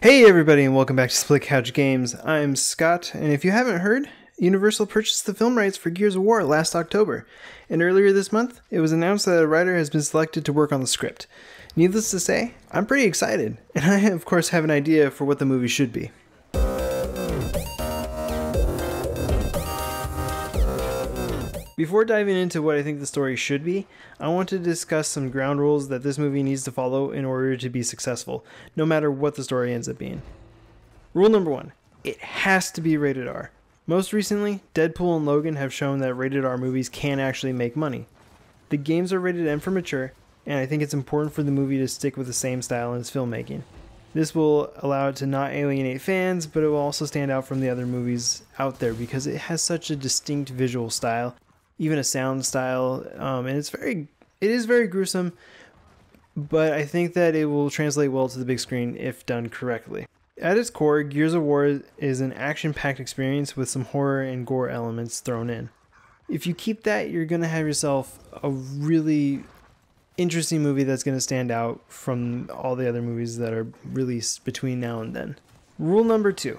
Hey everybody and welcome back to Split Couch Games. I'm Scott, and if you haven't heard, Universal purchased the film rights for Gears of War last October, and earlier this month, it was announced that a writer has been selected to work on the script. Needless to say, I'm pretty excited, and I of course have an idea for what the movie should be. Before diving into what I think the story should be, I want to discuss some ground rules that this movie needs to follow in order to be successful, no matter what the story ends up being. Rule number 1. It has to be rated R. Most recently, Deadpool and Logan have shown that rated R movies can actually make money. The games are rated M for mature, and I think it's important for the movie to stick with the same style in its filmmaking. This will allow it to not alienate fans, but it will also stand out from the other movies out there because it has such a distinct visual style, even a sound style, and it is very gruesome, but I think that it will translate well to the big screen if done correctly. At its core, Gears of War is an action-packed experience with some horror and gore elements thrown in. If you keep that, you're going to have yourself a really interesting movie that's going to stand out from all the other movies that are released between now and then. Rule number 2.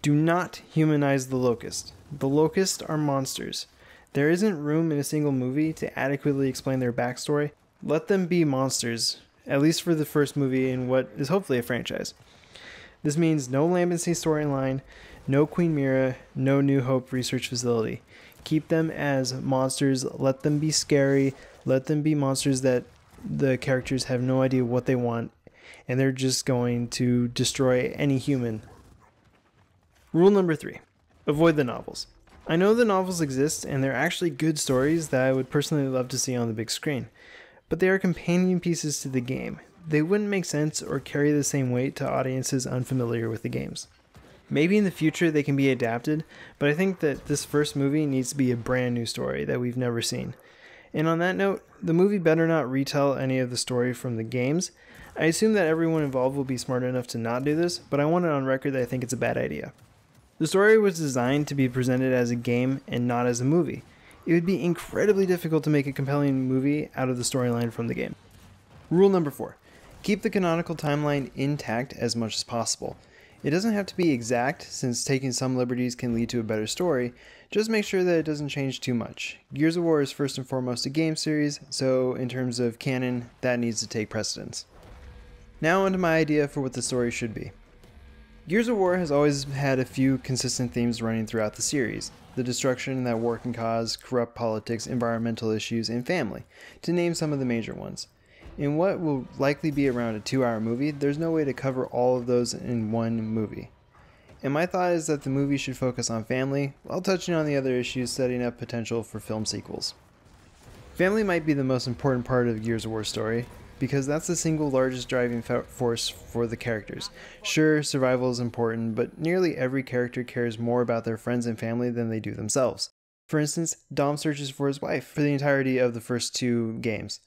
Do not humanize the Locust. The Locust are monsters. There isn't room in a single movie to adequately explain their backstory. Let them be monsters, at least for the first movie in what is hopefully a franchise. This means no Lambency storyline, no Queen Mira, no New Hope research facility. Keep them as monsters, let them be scary, let them be monsters that the characters have no idea what they want, and they're just going to destroy any human. Rule number 3. Avoid the novels. I know the novels exist, and they're actually good stories that I would personally love to see on the big screen, but they are companion pieces to the game. They wouldn't make sense or carry the same weight to audiences unfamiliar with the games. Maybe in the future they can be adapted, but I think that this first movie needs to be a brand new story that we've never seen. And on that note, the movie better not retell any of the story from the games. I assume that everyone involved will be smart enough to not do this, but I want it on record that I think it's a bad idea. The story was designed to be presented as a game and not as a movie. It would be incredibly difficult to make a compelling movie out of the storyline from the game. Rule number 4. Keep the canonical timeline intact as much as possible. It doesn't have to be exact, since taking some liberties can lead to a better story. Just make sure that it doesn't change too much. Gears of War is first and foremost a game series, so in terms of canon, that needs to take precedence. Now onto my idea for what the story should be. Gears of War has always had a few consistent themes running throughout the series: the destruction that war can cause, corrupt politics, environmental issues, and family, to name some of the major ones. In what will likely be around a 2-hour movie, there's no way to cover all of those in one movie. And my thought is that the movie should focus on family, while touching on the other issues, setting up potential for film sequels. Family might be the most important part of Gears of War's story, because that's the single largest driving force for the characters. Sure, survival is important, but nearly every character cares more about their friends and family than they do themselves. For instance, Dom searches for his wife for the entirety of the first 2 games.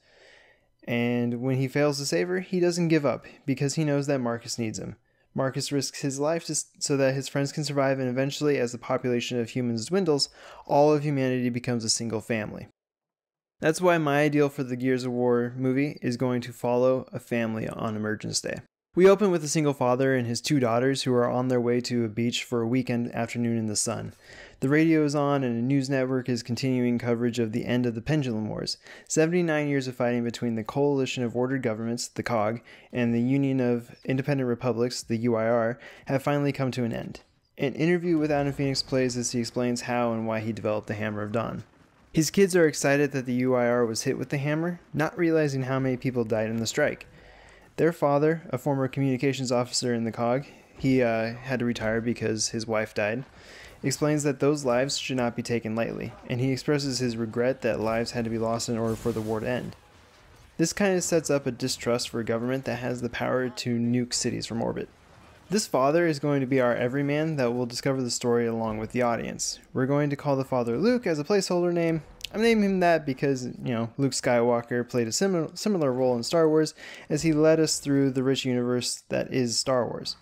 And when he fails to save her, he doesn't give up, because he knows that Marcus needs him. Marcus risks his life so that his friends can survive, and eventually, as the population of humans dwindles, all of humanity becomes a single family. That's why my ideal for the Gears of War movie is going to follow a family on Emergence Day. We open with a single father and his 2 daughters who are on their way to a beach for a weekend afternoon in the sun. The radio is on and a news network is continuing coverage of the end of the Pendulum Wars. 79 years of fighting between the Coalition of Ordered Governments, the COG, and the Union of Independent Republics, the UIR, have finally come to an end. An interview with Adam Phoenix plays as he explains how and why he developed the Hammer of Dawn. His kids are excited that the UIR was hit with the hammer, not realizing how many people died in the strike. Their father, a former communications officer in the COG, he had to retire because his wife died, explains that those lives should not be taken lightly, and he expresses his regret that lives had to be lost in order for the war to end. This kind of sets up a distrust for a government that has the power to nuke cities from orbit. This father is going to be our everyman that will discover the story along with the audience. We're going to call the father Luke as a placeholder name. I'm naming him that because, Luke Skywalker played a similar role in Star Wars as he led us through the rich universe that is Star Wars.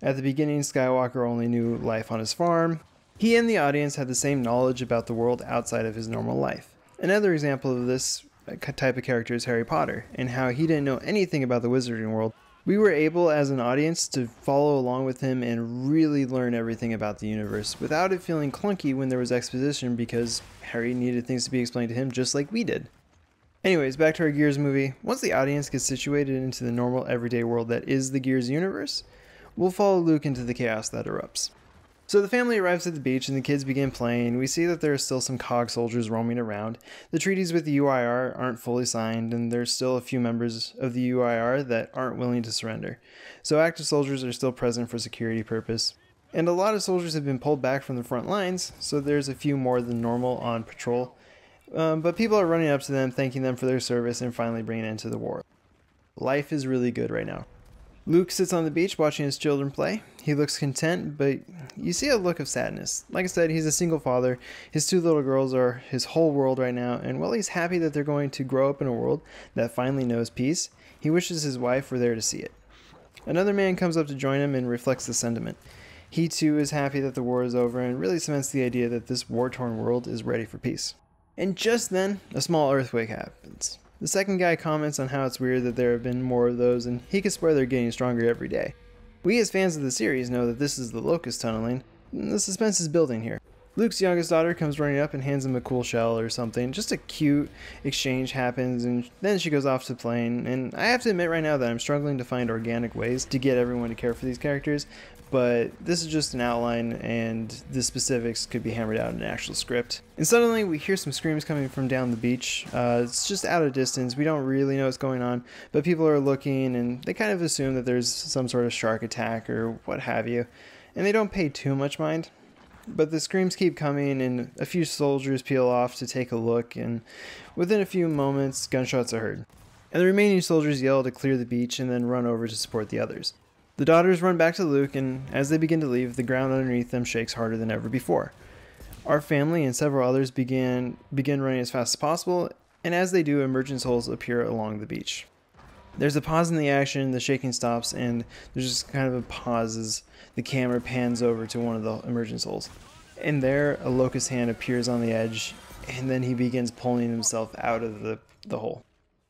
At the beginning, Skywalker only knew life on his farm. He and the audience had the same knowledge about the world outside of his normal life. Another example of this type of character is Harry Potter, and how he didn't know anything about the wizarding world We were able as an audience to follow along with him and really learn everything about the universe without it feeling clunky when there was exposition, because Harry needed things to be explained to him just like we did. Anyways, back to our Gears movie. Once the audience gets situated into the normal everyday world that is the Gears universe, we'll follow Luke into the chaos that erupts. So the family arrives at the beach and the kids begin playing. We see that there are still some COG soldiers roaming around. The treaties with the UIR aren't fully signed, and there's still a few members of the UIR that aren't willing to surrender. So active soldiers are still present for security purpose. And a lot of soldiers have been pulled back from the front lines, so there's a few more than normal on patrol. But people are running up to them, thanking them for their service, and finally bringing an end to the war. Life is really good right now. Luke sits on the beach watching his children play. He looks content, but you see a look of sadness. Like I said, he's a single father. His 2 little girls are his whole world right now, and while he's happy that they're going to grow up in a world that finally knows peace, he wishes his wife were there to see it. Another man comes up to join him and reflects the sentiment. He too is happy that the war is over and really cements the idea that this war-torn world is ready for peace. And just then, a small earthquake happens. The second guy comments on how it's weird that there have been more of those, and he can swear they're getting stronger every day. We as fans of the series know that this is the locust tunneling, and the suspense is building here. Luke's youngest daughter comes running up and hands him a cool shell or something. Just a cute exchange happens, and then she goes off to playing. And I have to admit right now that I'm struggling to find organic ways to get everyone to care for these characters, but this is just an outline, and the specifics could be hammered out in an actual script. And suddenly we hear some screams coming from down the beach. It's just out of distance. We don't really know what's going on, but people are looking and they kind of assume that there's some sort of shark attack or what have you, and they don't pay too much mind. But the screams keep coming and a few soldiers peel off to take a look, and within a few moments gunshots are heard. And the remaining soldiers yell to clear the beach and then run over to support the others. The daughters run back to Luke, and as they begin to leave, the ground underneath them shakes harder than ever before. Our family and several others begin running as fast as possible, and as they do, emergence holes appear along the beach. There's a pause in the action, the shaking stops, and there's just kind of a pause as the camera pans over to one of the emergence holes. And there, a locust hand appears on the edge, and then he begins pulling himself out of the hole.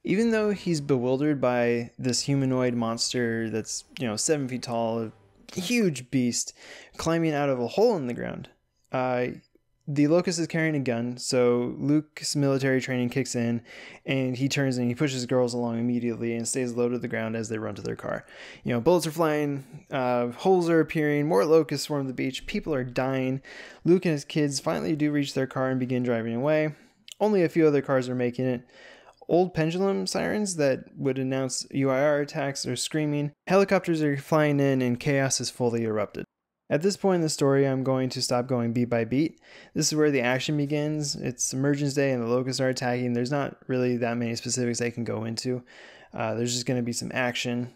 Even though he's bewildered by this humanoid monster that's, 7 feet tall, a huge beast, climbing out of a hole in the ground, the locust is carrying a gun, so Luke's military training kicks in, and he turns and he pushes girls along immediately and stays low to the ground as they run to their car. Bullets are flying, holes are appearing, more locusts swarm the beach, people are dying. Luke and his kids finally do reach their car and begin driving away. Only a few other cars are making it. Old pendulum sirens that would announce UIR attacks are screaming. Helicopters are flying in and chaos is fully erupted. At this point in the story, I'm going to stop going beat by beat. This is where the action begins. It's Emergence Day and the locusts are attacking. There's not really that many specifics I can go into. There's just going to be some action.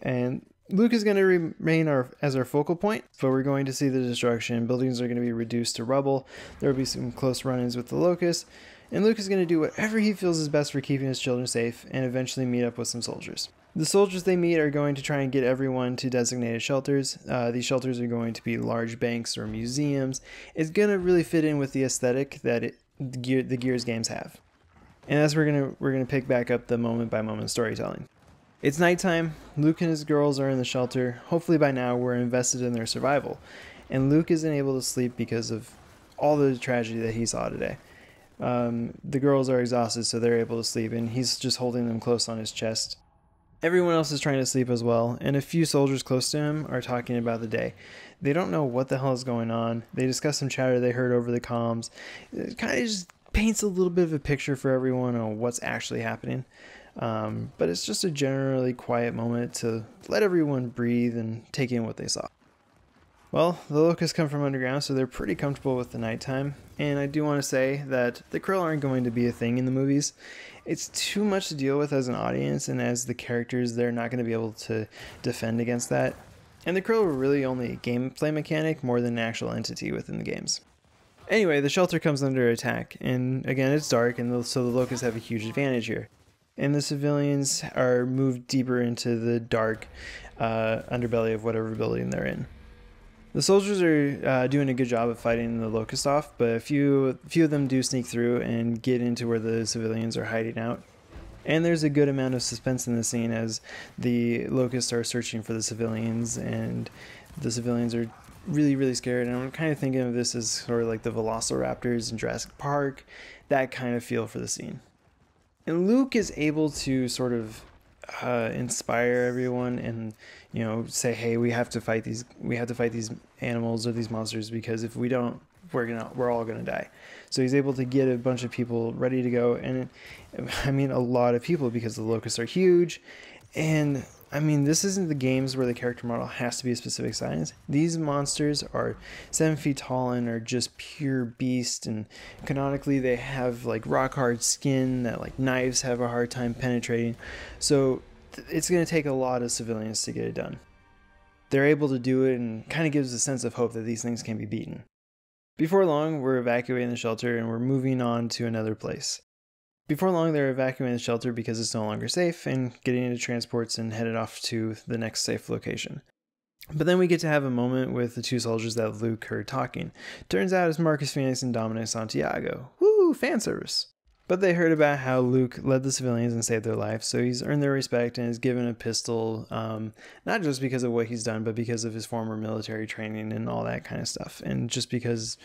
And Luke is going to remain as our focal point, but we're going to see the destruction. Buildings are going to be reduced to rubble. There will be some close run-ins with the locusts. And Luke is going to do whatever he feels is best for keeping his children safe and eventually meet up with some soldiers. The soldiers they meet are going to try and get everyone to designated shelters. These shelters are going to be large banks or museums. It's going to really fit in with the aesthetic that the Gears games have. And as we're gonna pick back up the moment by moment storytelling. It's nighttime. Luke and his girls are in the shelter. Hopefully by now we're invested in their survival. And Luke isn't able to sleep because of all the tragedy that he saw today. The girls are exhausted, so they're able to sleep, and he's just holding them close on his chest. Everyone else is trying to sleep as well, and a few soldiers close to him are talking about the day. They don't know what the hell is going on. They discuss some chatter they heard over the comms. It kind of just paints a little bit of a picture for everyone on what's actually happening. But it's just a generally quiet moment to let everyone breathe and take in what they saw. Well, the locusts come from underground, so they're pretty comfortable with the nighttime. And I do want to say that the Krill aren't going to be a thing in the movies. It's too much to deal with as an audience, and as the characters, they're not going to be able to defend against that. And the Krill were really only a gameplay mechanic more than an actual entity within the games. Anyway, the shelter comes under attack, and again, it's dark, and so the locusts have a huge advantage here. And the civilians are moved deeper into the dark underbelly of whatever building they're in. The soldiers are doing a good job of fighting the locusts off, but a few of them do sneak through and get into where the civilians are hiding out. And there's a good amount of suspense in the scene as the locusts are searching for the civilians, and the civilians are really, really scared. And I'm kind of thinking of this as sort of like the velociraptors in Jurassic Park, that kind of feel for the scene. And Luke is able to sort of inspire everyone and, you know, say, hey, we have to fight these animals or these monsters, because if we don't, we're all gonna die. So he's able to get a bunch of people ready to go, and I mean a lot of people, because the locusts are huge. And I mean, this isn't the games where the character model has to be a specific size. These monsters are 7 feet tall and are just pure beast, and canonically they have like rock hard skin that like knives have a hard time penetrating. So it's going to take a lot of civilians to get it done. They're able to do it, and kind of gives a sense of hope that these things can be beaten. Before long, we're evacuating the shelter and we're moving on to another place. Before long, they're evacuating the shelter because it's no longer safe, and getting into transports and headed off to the next safe location. But then we get to have a moment with the 2 soldiers that Luke heard talking. Turns out it's Marcus Phoenix and Dominic Santiago. Woo, fan service! But they heard about how Luke led the civilians and saved their life, so he's earned their respect and is given a pistol, not just because of what he's done, but because of his former military training and all that kind of stuff, and just because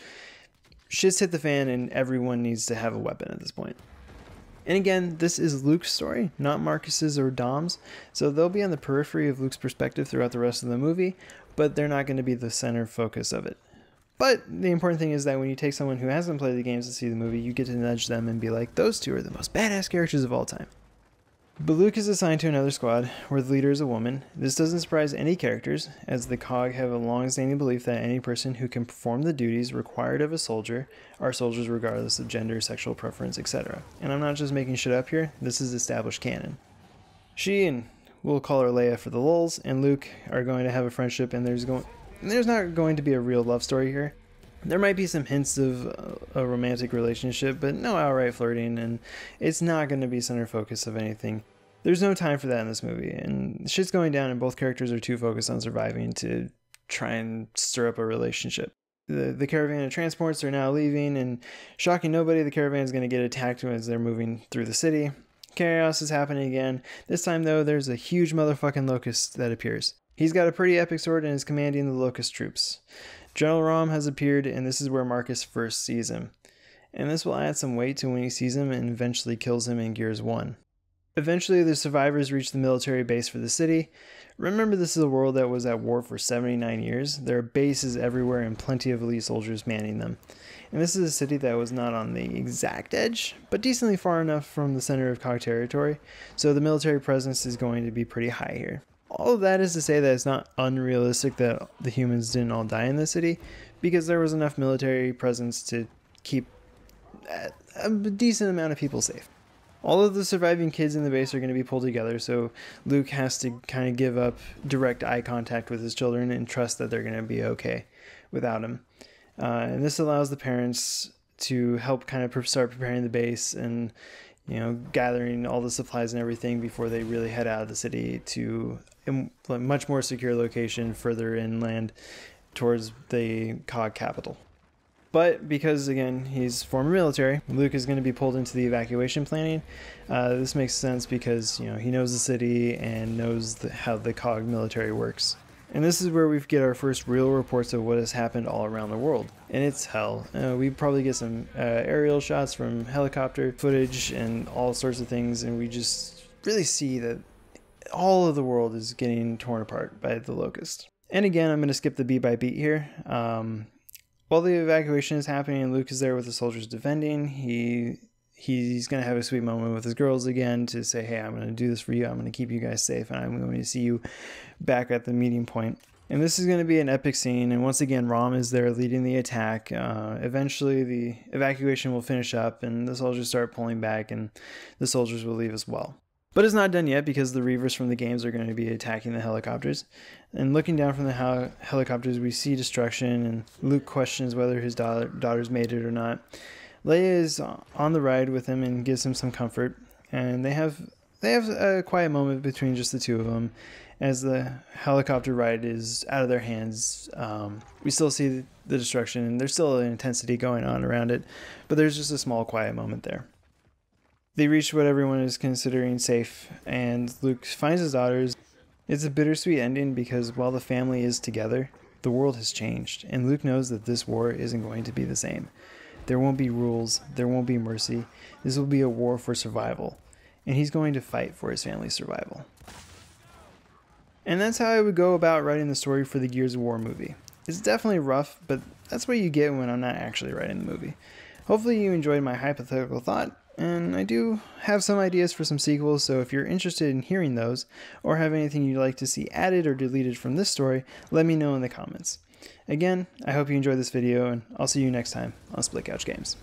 shit's hit the fan and everyone needs to have a weapon at this point. And again, this is Luke's story, not Marcus's or Dom's, so they'll be on the periphery of Luke's perspective throughout the rest of the movie, but they're not going to be the center focus of it. But the important thing is that when you take someone who hasn't played the games to see the movie, you get to nudge them and be like, those 2 are the most badass characters of all time. But Luke is assigned to another squad, where the leader is a woman. This doesn't surprise any characters, as the COG have a long-standing belief that any person who can perform the duties required of a soldier are soldiers regardless of gender, sexual preference, etc. And I'm not just making shit up here, this is established canon. She, and we'll call her Leia for the lulz, and Luke are going to have a friendship, and there's not going to be a real love story here. There might be some hints of a romantic relationship, but no outright flirting, and it's not going to be center focus of anything. There's no time for that in this movie, and shit's going down, and both characters are too focused on surviving to try and stir up a relationship. The caravan of transports are now leaving, and shocking nobody, the caravan is going to get attacked as they're moving through the city. Chaos is happening again. This time, though, there's a huge motherfucking locust that appears. He's got a pretty epic sword and is commanding the locust troops. General Rom has appeared, and this is where Marcus first sees him. And this will add some weight to when he sees him and eventually kills him in Gears 1. Eventually, the survivors reach the military base for the city. Remember, this is a world that was at war for 79 years. There are bases everywhere and plenty of elite soldiers manning them. And this is a city that was not on the exact edge, but decently far enough from the center of COG territory, so the military presence is going to be pretty high here. All of that is to say that it's not unrealistic that the humans didn't all die in the city, because there was enough military presence to keep a decent amount of people safe. All of the surviving kids in the base are going to be pulled together, so Luke has to kind of give up direct eye contact with his children and trust that they're going to be okay without him. And this allows the parents to help kind of start preparing the base and, you know, gathering all the supplies and everything before they really head out of the city to a much more secure location further inland towards the COG capital. But because, again, he's former military, Luke is going to be pulled into the evacuation planning. This makes sense because, you know, he knows the city and knows how the COG military works. And this is where we get our first real reports of what has happened all around the world. And it's hell. We probably get some aerial shots from helicopter footage and all sorts of things, and we just really see that all of the world is getting torn apart by the locust. And again, I'm going to skip the beat by beat here. While the evacuation is happening and Luke is there with the soldiers defending, he's going to have a sweet moment with his girls again to say, hey, I'm going to do this for you. I'm going to keep you guys safe, and I'm going to see you back at the meeting point. And this is going to be an epic scene, and once again, Rom is there leading the attack. Eventually, the evacuation will finish up, and the soldiers start pulling back, and the soldiers will leave as well. But it's not done yet because the Reavers from the games are going to be attacking the helicopters. And looking down from the helicopters, we see destruction, and Luke questions whether his daughters made it or not. Leia is on the ride with him and gives him some comfort, and they have a quiet moment between just the two of them as the helicopter ride is out of their hands. We still see the destruction, and there's still an intensity going on around it, but there's just a small quiet moment there. They reach what everyone is considering safe, and Luke finds his daughters. It's a bittersweet ending because while the family is together, the world has changed, and Luke knows that this war isn't going to be the same. There won't be rules, there won't be mercy. This will be a war for survival, and he's going to fight for his family's survival. And that's how I would go about writing the story for the Gears of War movie. It's definitely rough, but that's what you get when I'm not actually writing the movie. Hopefully you enjoyed my hypothetical thought, and I do have some ideas for some sequels, so if you're interested in hearing those, or have anything you'd like to see added or deleted from this story, let me know in the comments. Again, I hope you enjoyed this video, and I'll see you next time on Split Couch Games.